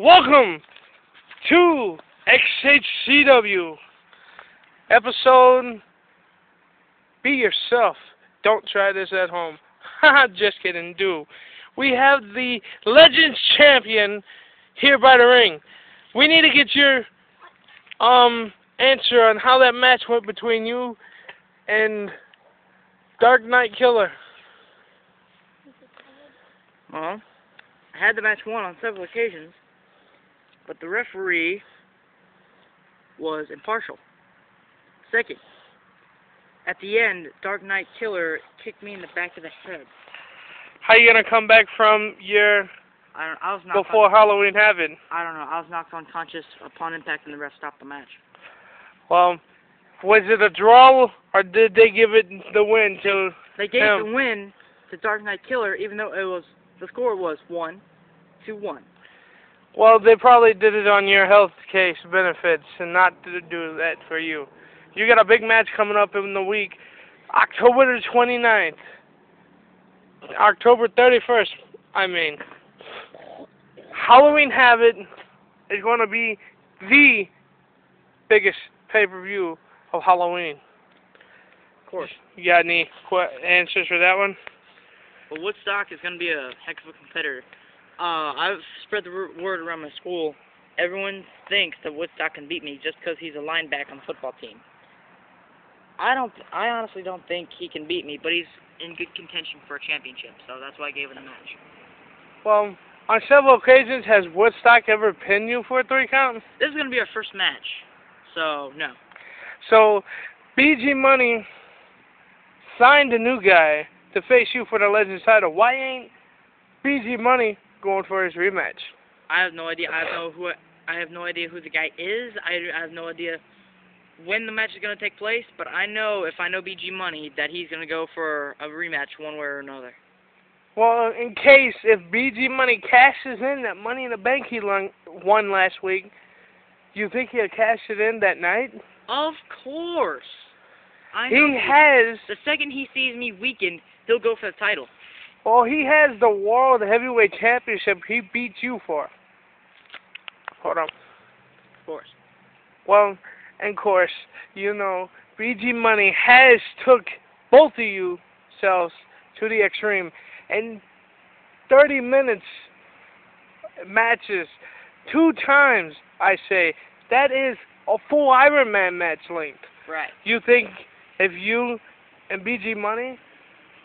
Welcome to Xhcw episode Be Yourself. Don't try this at home. Haha, just kidding, do. We have the Legends Champion here by the ring. We need to get your answer on how that match went between you and Dark Knight Killer. Well, I had the match won on several occasions, but the referee was impartial. Second, at the end, Dark Knight Killer kicked me in the back of the head. How you gonna come back from your I was knocked before Halloween Havoc? I don't know. I was knocked unconscious upon impact, and the ref stopped the match. Well, was it a draw or did they give it the win to They gave him? the win to Dark Knight Killer, even though the score was 1-1. Well, they probably did it on your health case benefits and not to do that for you. You got a big match coming up in the week, October the 29th. October 31st, I mean. Halloween Havoc is going to be the biggest pay-per-view of Halloween. Of course. You got any answers for that one? Well, Woodstock is going to be a heck of a competitor. I've spread the word around my school. Everyone thinks that Woodstock can beat me just because he's a linebacker on the football team. I honestly don't think he can beat me, but he's in good contention for a championship, so that's why I gave it a match. Well, on several occasions, has Woodstock ever pinned you for a 3 count? This is going to be our first match, so no. So, BG Money signed a new guy to face you for the Legends title. Why ain't BG Money going for his rematch? I have no idea. I have no idea who the guy is. I have no idea when the match is going to take place, but I know, if I know BG Money, that he's going to go for a rematch one way or another. Well, in case if BG Money cashes in that Money in the Bank he won last week, you think he'll cash it in that night? Of course. I know He has... The second he sees me weakened, he'll go for the title. Well, he has the World Heavyweight Championship he beat you for. Hold on. Of course. Well, and of course, you know, BG Money has took both of you selves to the extreme. And 30 minutes matches, 2 times, I say, that is a full Iron Man match length. Right. You think if you and BG Money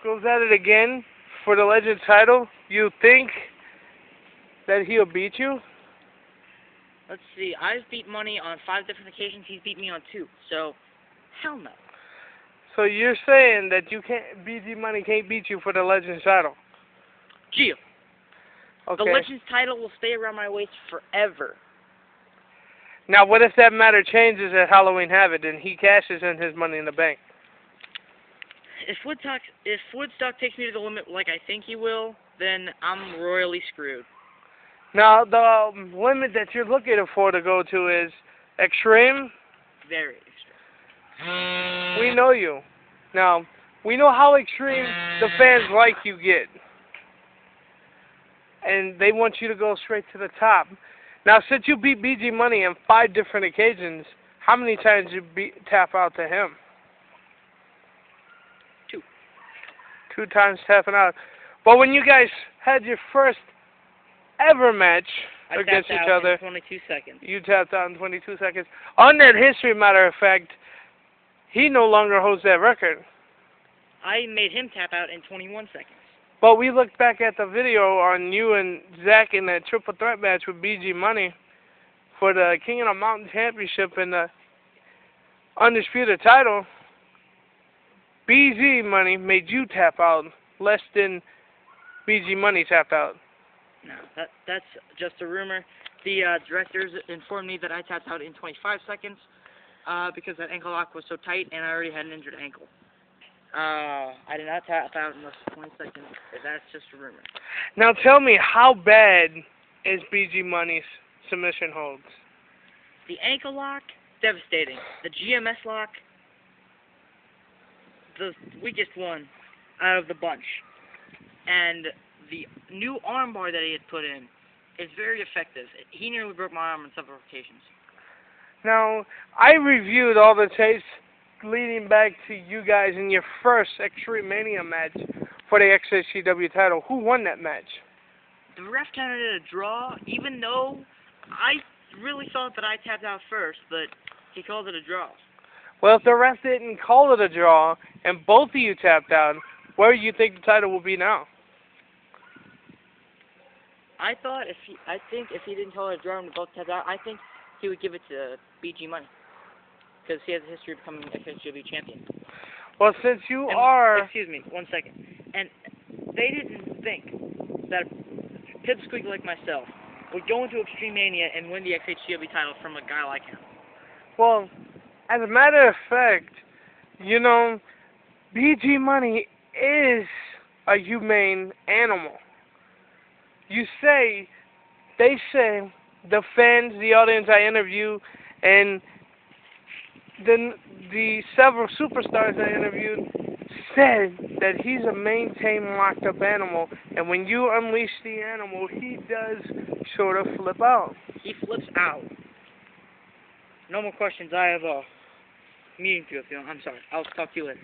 goes at it again for the Legends title, you think that he'll beat you? Let's see. I've beat Money on 5 different occasions. He's beat me on 2. So, hell no. So you're saying that BG Money can't beat you for the Legends title? Gio. Okay. The Legends title will stay around my waist forever. Now, what if that matter changes at Halloween Havoc and he cashes in his Money in the Bank? If Woodstock takes me to the limit like I think he will, then I'm royally screwed. Now, the limit that you're looking for to go to is extreme? Very extreme. We know you. Now, we know how extreme the fans like you get. And they want you to go straight to the top. Now, since you beat BG Money on 5 different occasions, how many times did you tap out to him? 2. 2 times tapping out. But when you guys had your first ever match against each other, in 22 seconds. You tapped out in 22 seconds. On that history, matter of fact, he no longer holds that record. I made him tap out in 21 seconds. But we looked back at the video on you and Zach in that triple threat match with BG Money for the King of the Mountain Championship and the Undisputed title. BG Money made you tap out less than BG Money tapped out. No, that's just a rumor. The directors informed me that I tapped out in 25 seconds because that ankle lock was so tight and I already had an injured ankle. I did not tap out in less than 20 seconds. That's just a rumor. Now tell me, how bad is BG Money's submission holds? The ankle lock, devastating. The GMS lock, the weakest one out of the bunch. And the new armbar that he had put in It's very effective. He nearly broke my arm on several occasions. Now, I reviewed all the tapes leading back to you guys in your first Extreme Mania match for the Xhcw title. Who won that match? The ref counted it a draw, even though I really thought that I tapped out first, but he called it a draw. Well, if the ref didn't call it a draw and both of you tapped out, where do you think the title will be now? I think if he didn't call it a draw and we both tapped out, I think he would give it to BG Money, because he has a history of becoming Xhcw champion. Well, since you are... Excuse me, 1 second. And they didn't think that a pipsqueak like myself would go into Extreme Mania and win the Xhcw title from a guy like him. Well, as a matter of fact, you know, BG Money is a humane animal. They say, the fans, the audience I interview, and the several superstars I interviewed said that he's a maintained, locked-up animal, and when you unleash the animal, he does sort of flip out. He flips out. No more questions. I have a meeting to go to. I'm sorry. I'll talk to you later.